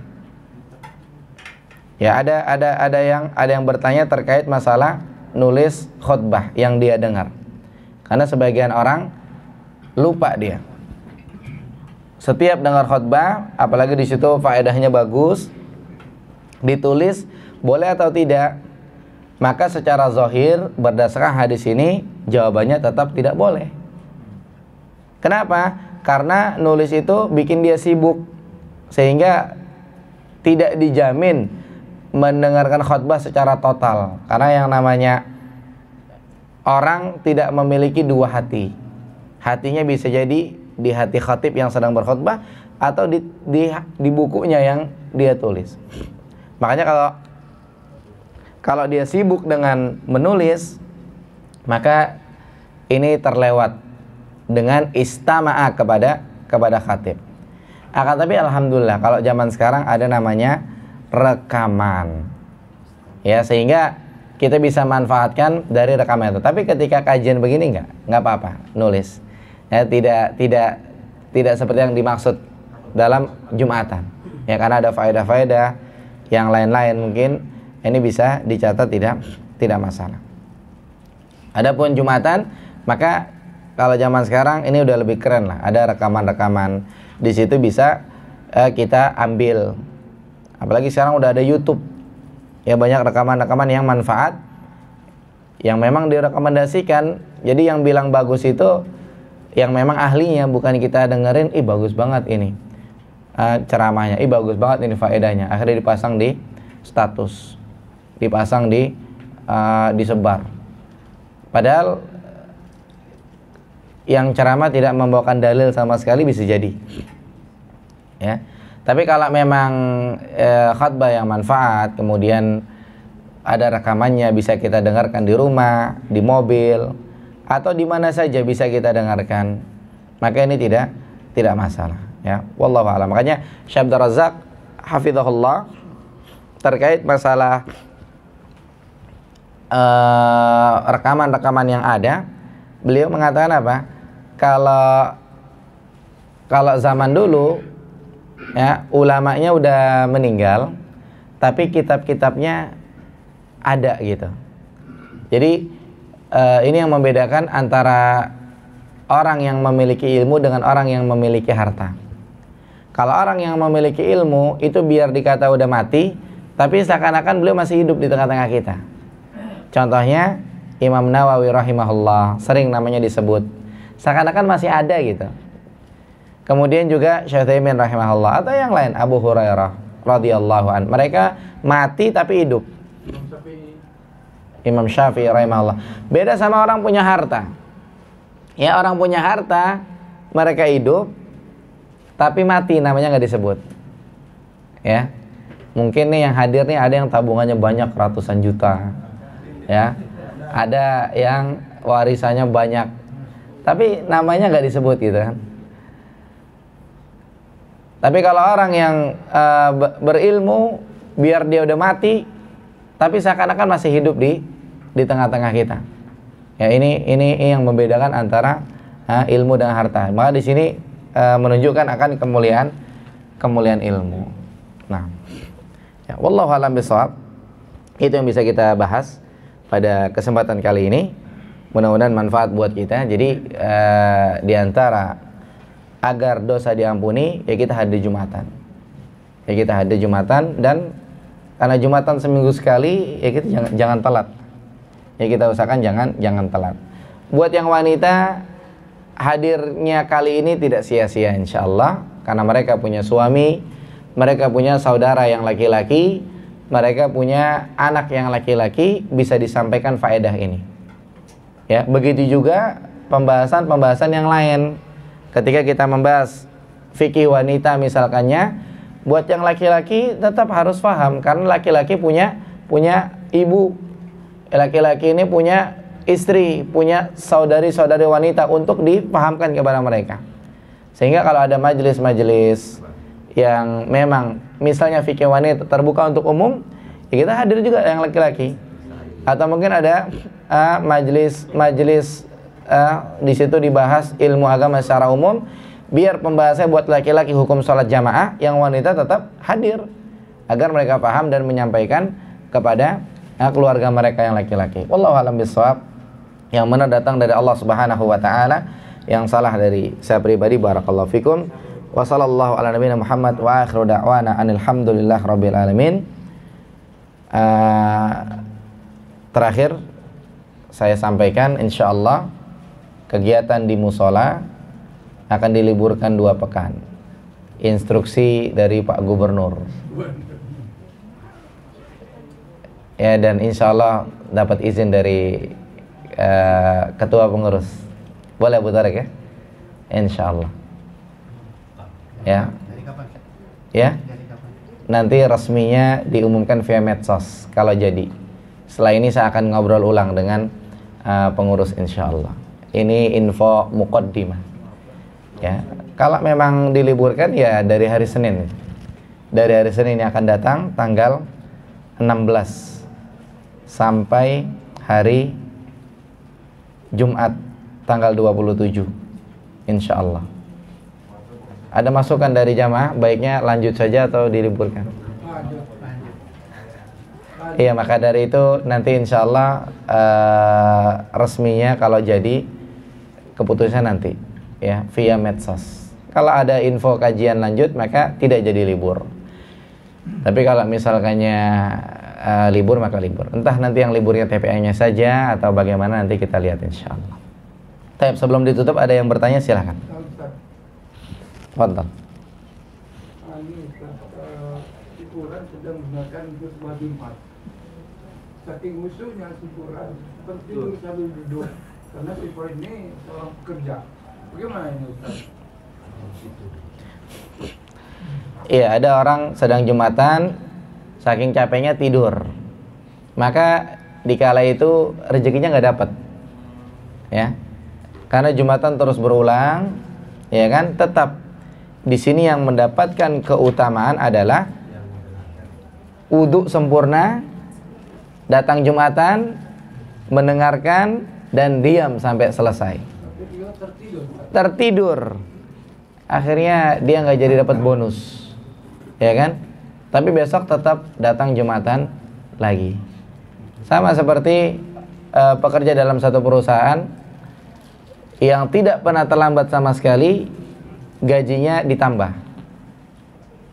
Ya, ada yang bertanya terkait masalah nulis khutbah yang dia dengar. Karena sebagian orang lupa dia. Setiap dengar khutbah, apalagi di situ faedahnya bagus, ditulis boleh atau tidak? Maka secara zahir berdasarkan hadis ini jawabannya tetap tidak boleh. Kenapa? Karena nulis itu bikin dia sibuk, sehingga tidak dijamin mendengarkan khutbah secara total. Karena yang namanya orang tidak memiliki 2 hati. Hatinya bisa jadi di hati khatib yang sedang berkhutbah atau di bukunya yang dia tulis. Makanya kalau dia sibuk dengan menulis, maka ini terlewat dengan istama'a kepada khatib. Akan tapi alhamdulillah kalau zaman sekarang ada namanya rekaman. Ya, sehingga kita bisa manfaatkan dari rekaman itu. Tapi ketika kajian begini enggak apa-apa nulis. Ya, tidak seperti yang dimaksud dalam Jumatan. Ya, karena ada faedah-faedah yang lain-lain mungkin ini bisa dicatat, tidak masalah. Adapun Jumatan, maka kalau zaman sekarang ini udah lebih keren lah. Ada rekaman-rekaman di situ bisa kita ambil. Apalagi sekarang udah ada YouTube. Ya, banyak rekaman-rekaman yang manfaat, yang memang direkomendasikan. Jadi yang bilang bagus itu yang memang ahlinya, bukan kita dengerin, ih bagus banget ini ceramahnya, ih bagus banget ini faedahnya. Akhirnya dipasang di status, dipasang disebar. Padahal yang ceramah tidak membawakan dalil sama sekali, bisa jadi. Ya. Tapi kalau memang khutbah yang manfaat, kemudian ada rekamannya, bisa kita dengarkan di rumah, di mobil, atau di mana saja bisa kita dengarkan, maka ini tidak masalah. Ya, wallahu a'lam. Makanya Syekh Abdul Razak hafizahullah terkait masalah rekaman-rekaman yang ada, beliau mengatakan apa? Kalau zaman dulu, ya, ulamanya udah meninggal, tapi kitab-kitabnya ada gitu. Jadi ini yang membedakan antara orang yang memiliki ilmu dengan orang yang memiliki harta. Kalau orang yang memiliki ilmu itu biar dikata udah mati, tapi seakan-akan beliau masih hidup di tengah-tengah kita. Contohnya Imam Nawawi rahimahullah, sering namanya disebut, seakan-akan masih ada gitu. Kemudian juga Syekh Utsaimin rahimahullah, atau yang lain, Abu Hurairah radhiyallahu an, mereka mati tapi hidup. Imam Syafi'i rahimahullah. Beda sama orang punya harta. Ya, orang punya harta, mereka hidup tapi mati, namanya nggak disebut. Ya, mungkin nih yang hadir nih ada yang tabungannya banyak, ratusan juta. Ya, ada yang warisannya banyak, tapi namanya nggak disebut gitu kan. Tapi kalau orang yang berilmu, biar dia udah mati, tapi seakan-akan masih hidup di tengah-tengah kita. Ya, ini yang membedakan antara ilmu dan harta. Maka di sini menunjukkan akan kemuliaan ilmu. Nah, ya, wallahu a'lam bishawab. Itu yang bisa kita bahas pada kesempatan kali ini. Mudah-mudahan manfaat buat kita. Jadi di antara agar dosa diampuni, ya kita hadir Jumatan. Ya kita hadir Jumatan, dan karena Jumatan seminggu sekali, ya kita jangan telat. Ya kita usahakan jangan telat. Buat yang wanita, hadirnya kali ini tidak sia-sia insyaallah, karena mereka punya suami, mereka punya saudara yang laki-laki, mereka punya anak yang laki-laki, bisa disampaikan faedah ini. Ya, begitu juga pembahasan yang lain. Ketika kita membahas fikih wanita misalkannya, buat yang laki-laki tetap harus paham, karena laki-laki punya ibu, laki-laki ini punya istri, punya saudari-saudari wanita, untuk dipahamkan kepada mereka. Sehingga kalau ada majelis-majelis yang memang misalnya fikih wanita terbuka untuk umum, ya kita hadir juga yang laki-laki. Atau mungkin ada majelis di situ dibahas ilmu agama secara umum, biar pembahasannya buat laki-laki hukum sholat jamaah, yang wanita tetap hadir agar mereka paham dan menyampaikan kepada keluarga mereka yang laki-laki. Wallahu a'lam bishawab. Yang benar datang dari Allah Subhanahu wa taala, yang salah dari saya pribadi. Barakallahu fikum. Wa sallallahu ala nabiyina Muhammad wa akhiru da'wana anil hamdulillah rabbil alamin. Terakhir saya sampaikan, insyaallah kegiatan di musola akan diliburkan 2 pekan. Instruksi dari Pak Gubernur. Ya, dan insyaallah dapat izin dari ketua pengurus. Boleh Abu Tarik ya? Insyaallah. Ya. Ya. Nanti resminya diumumkan via medsos kalau jadi. Setelah ini saya akan ngobrol ulang dengan pengurus insyaallah. Ini info muqaddimah. Ya, kalau memang diliburkan ya dari hari Senin. Dari hari Senin yang akan datang tanggal 16 sampai hari Jumat tanggal 27. insya Allah. Ada masukan dari jamaah, baiknya lanjut saja atau diliburkan? Iya, maka dari itu nanti insya Allah resminya kalau jadi keputusan nanti ya via medsos. Kalau ada info kajian lanjut maka tidak jadi libur. Tapi kalau misalkannya libur maka libur. Entah nanti yang liburnya TPA-nya saja atau bagaimana nanti kita lihat insya Allah. Tapi sebelum ditutup ada yang bertanya silakan. Fadhal. Syukuran sedang menggunakan sebuah Jumat. Saking musuhnya syukuran tertidur sambil duduk karena syukuran ini seorang pekerja. Bagaimana ini Ustaz? Iya, ada orang sedang Jumatan saking capeknya tidur. Maka dikala itu rezekinya nggak dapat. Ya. Karena Jumatan terus berulang, ya kan? Tetap di sini yang mendapatkan keutamaan adalah wudu sempurna, datang Jumatan, mendengarkan dan diam sampai selesai. Tertidur. Akhirnya dia nggak jadi dapat bonus, ya kan? Tapi besok tetap datang Jumatan lagi. Sama seperti pekerja dalam satu perusahaan yang tidak pernah terlambat sama sekali, gajinya ditambah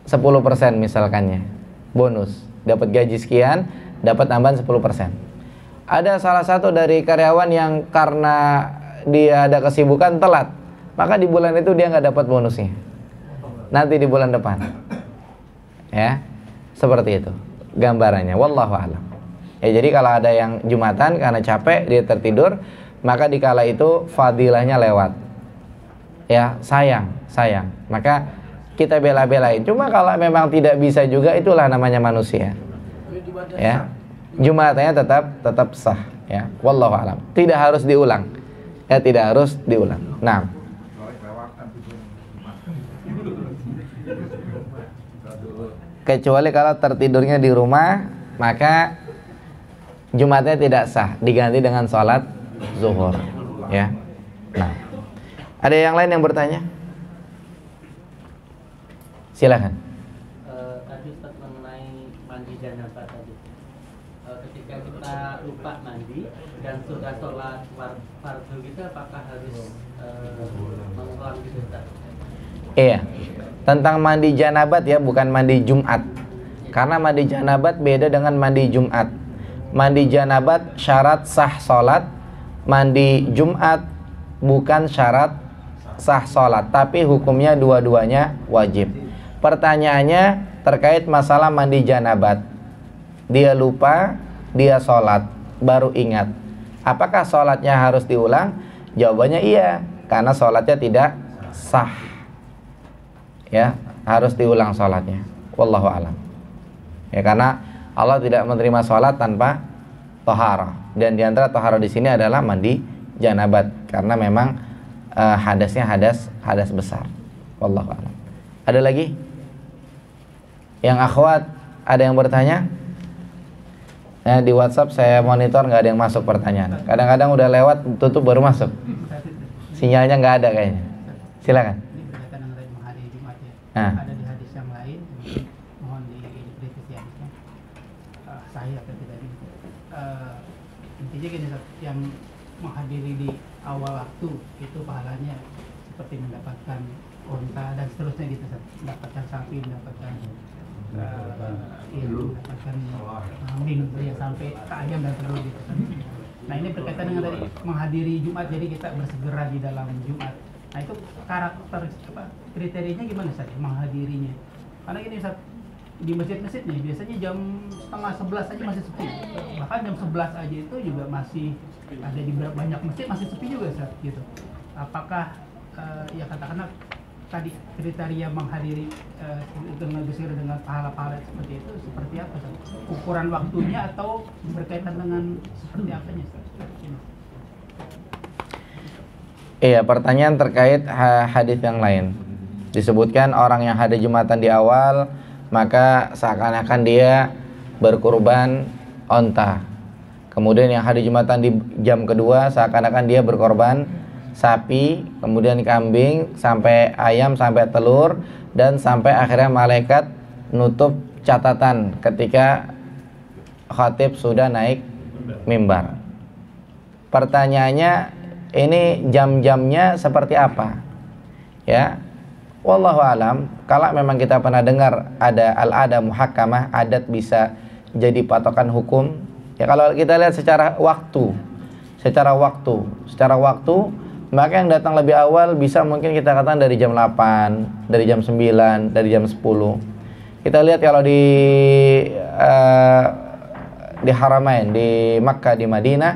10% misalkannya, bonus, dapat gaji sekian, dapat tambahan 10%. Ada salah satu dari karyawan yang karena dia ada kesibukan telat, maka di bulan itu dia nggak dapat bonusnya, nanti di bulan depan. Ya, seperti itu gambarannya. Wallahu a'lam. Ya, jadi kalau ada yang Jumatan karena capek dia tertidur, maka dikala itu fadilahnya lewat. Ya, sayang. Maka kita bela-belain. Cuma kalau memang tidak bisa juga, itulah namanya manusia. Ya, Jumatannya tetap sah. Ya, wallahu a'lam. Tidak harus diulang. Ya, tidak harus diulang. Nah, kecuali kalau tertidurnya di rumah, maka Jumatnya tidak sah, diganti dengan sholat zuhur. Ya. Nah, ada yang lain yang bertanya? Silakan. Tadi Ustaz mengenai mandi janabah tadi. Ketika kita lupa mandi dan sudah sholat fardu kita, apakah harus mengulang gitu Ustaz? Iya. Tentang mandi janabat ya, bukan mandi Jumat. Karena mandi janabat beda dengan mandi Jumat. Mandi janabat syarat sah sholat, mandi Jumat bukan syarat sah sholat, tapi hukumnya dua-duanya wajib. Pertanyaannya terkait masalah mandi janabat. Dia lupa, dia sholat, baru ingat. Apakah sholatnya harus diulang? Jawabannya iya, karena sholatnya tidak sah. Ya, harus diulang sholatnya. Wallahu a'lam. Ya, karena Allah tidak menerima sholat tanpa tohara. Dan diantara tohara di sini adalah mandi janabat, karena memang hadasnya hadas besar. Wallahu a'lam. Ada lagi? Yang akhwat, ada yang bertanya? Di WhatsApp saya monitor nggak ada yang masuk pertanyaan. Kadang-kadang udah lewat tutup baru masuk. Sinyalnya nggak ada kayaknya. Silakan. Ini berkaitan dengan hari Jumat ya. Nah. Ada di hadis yang lain, mohon direvisi hadisnya. Sahih atau tidak ini. Intinya gini, yang menghadiri di awal waktu itu pahalanya seperti mendapatkan unta dan seterusnya gitu, mendapatkan sapi, mendapatkan mendapatkan kambing ya, sampai ke ayam dan telur gitu kan. Nah, ini berkaitan dengan tadi menghadiri Jumat, jadi kita bersegera di dalam Jumat. Nah, itu karakter kriterianya gimana Ustaz menghadirinya? Karena gini Ustaz, di masjid-masjid nih biasanya jam 10:30 aja masih sepi. Bahkan jam 11 aja itu juga masih ada di banyak masjid masih sepi juga Ustaz gitu. Apakah ya katakanlah tadi kriteria menghadiri dengan bersegera dengan pahala-pahala seperti itu seperti apa Ustaz? Ukuran waktunya atau berkaitan dengan seperti apanya Ustaz? Iya, pertanyaan terkait hadis yang lain. Disebutkan orang yang hadir Jumatan di awal, maka seakan-akan dia berkorban onta. Kemudian yang hadir Jumatan di jam kedua, seakan-akan dia berkorban sapi, kemudian kambing, sampai ayam, sampai telur, dan sampai akhirnya malaikat nutup catatan ketika khatib sudah naik mimbar. Pertanyaannya, ini jam-jamnya seperti apa? Ya, wallahu alam. Kalau memang kita pernah dengar ada al-ada muhakkamah, adat bisa jadi patokan hukum. Ya, kalau kita lihat secara waktu, maka yang datang lebih awal bisa mungkin kita katakan dari jam 8, dari jam 9, dari jam 10. Kita lihat kalau di Haramain, di Makkah, di Madinah,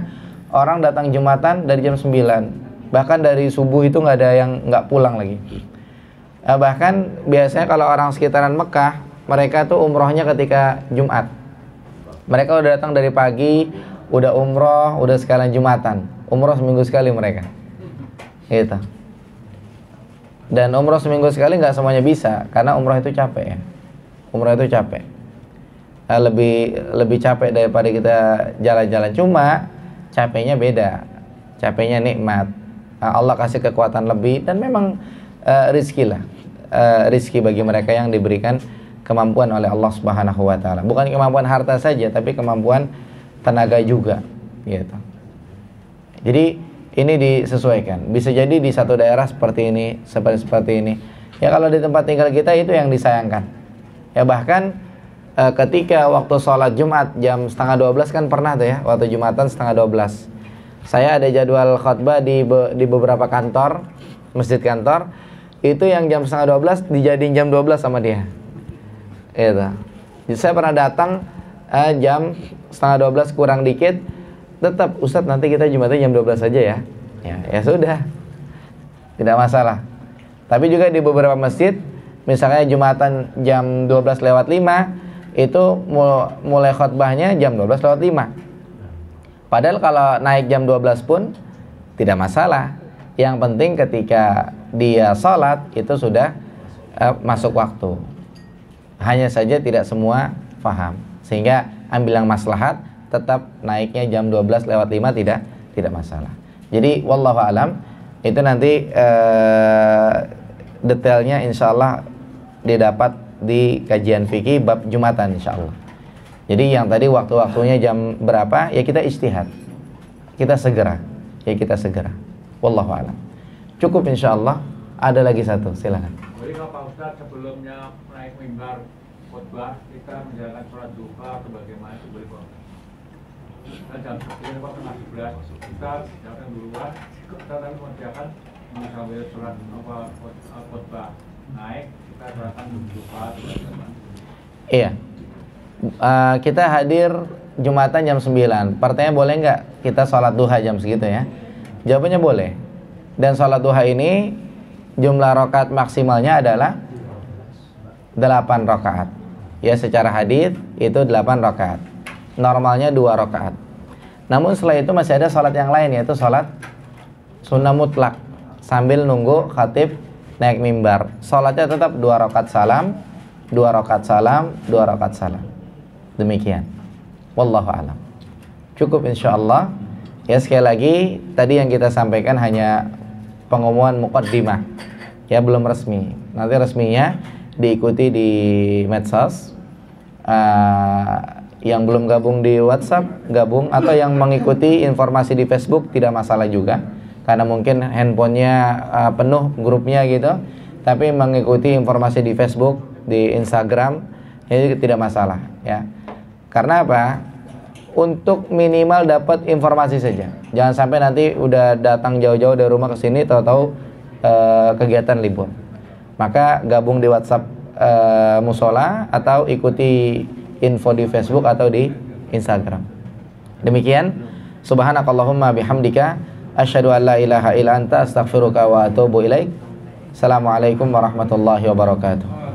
orang datang Jumatan dari jam 9. Bahkan dari subuh itu nggak ada yang nggak pulang lagi. Bahkan biasanya kalau orang sekitaran Mekah, mereka tuh umrohnya ketika Jumat. Mereka udah datang dari pagi, udah umroh, udah sekalian Jumatan. Umroh seminggu sekali mereka. Gitu. Dan umroh seminggu sekali nggak semuanya bisa, karena umroh itu capek ya. Umroh itu capek. Lebih capek daripada kita jalan-jalan. Cuma capeknya beda. Capeknya nikmat. Allah kasih kekuatan lebih, dan memang rizki lah. Rizki bagi mereka yang diberikan kemampuan oleh Allah Subhanahu wa taala. Bukan kemampuan harta saja, tapi kemampuan tenaga juga, gitu. Jadi ini disesuaikan. Bisa jadi di satu daerah seperti ini, seperti ini. Ya kalau di tempat tinggal kita itu yang disayangkan. Ya bahkan ketika waktu sholat Jumat jam 11:30 kan pernah tuh ya, waktu Jumatan 11:30. Saya ada jadwal khutbah di beberapa kantor, masjid kantor. Itu yang jam 11:30 dijadiin jam 12 sama dia. Gitu. Jadi saya pernah datang jam 11:30 kurang dikit, tetap Ustadz nanti kita Jumatnya jam 12 saja ya. Ya sudah, tidak masalah. Tapi juga di beberapa masjid, misalnya Jumatan jam 12:05, itu mulai khutbahnya jam 12:05. Padahal kalau naik jam 12 pun tidak masalah. Yang penting ketika dia sholat itu sudah masuk waktu. Hanya saja tidak semua paham, sehingga ambil yang maslahat, tetap naiknya jam 12:05 tidak masalah. Jadi wallahu alam, itu nanti detailnya insyaallah didapat di kajian fikih bab Jumatan insyaallah. Jadi yang tadi waktu-waktunya jam berapa, ya kita ijtihad, kita segera. Wallahu alam. Cukup insyaallah. Ada lagi satu, silakan. Jadi kalau Pak Ustadz sebelumnya naik mimbar khutbah, kita menjalankan sholat duha atau bagaimana itu boleh Pak? Kita jam 10 Pak, tengah 11 kita jalankan duluan, kita tadi mengerjakan sambil sholat khutbah naik, kita jalankan duha atau bagaimana? Iya. Kita hadir Jumatan jam 9. Pertanyaan boleh nggak kita sholat duha jam segitu ya? Jawabannya boleh. Dan sholat duha ini jumlah rakaat maksimalnya adalah 8 rakaat. Ya secara hadis itu 8 rakaat. Normalnya 2 rakaat. Namun setelah itu masih ada sholat yang lain, yaitu sholat sunnah mutlak sambil nunggu khatib naik mimbar. Sholatnya tetap 2 rakaat salam, 2 rakaat salam, 2 rakaat salam. Demikian. Wallahu a'lam. Cukup insyaallah. Ya sekali lagi tadi yang kita sampaikan hanya pengumuman muqaddimah. Ya belum resmi. Nanti resminya diikuti di medsos. Yang belum gabung di WhatsApp gabung, atau yang mengikuti informasi di Facebook tidak masalah juga, karena mungkin handphonenya penuh grupnya gitu. Tapi mengikuti informasi di Facebook, di Instagram ini tidak masalah ya. Karena apa? Untuk minimal dapat informasi saja. Jangan sampai nanti udah datang jauh-jauh dari rumah ke sini tahu-tahu kegiatan libur. Maka gabung di WhatsApp musola, atau ikuti info di Facebook atau di Instagram. Demikian. Subhanakallahumma bihamdika asyhadu an la ilaha illa anta astaghfiruka wa atubu ilaik. Assalamualaikum warahmatullahi wabarakatuh.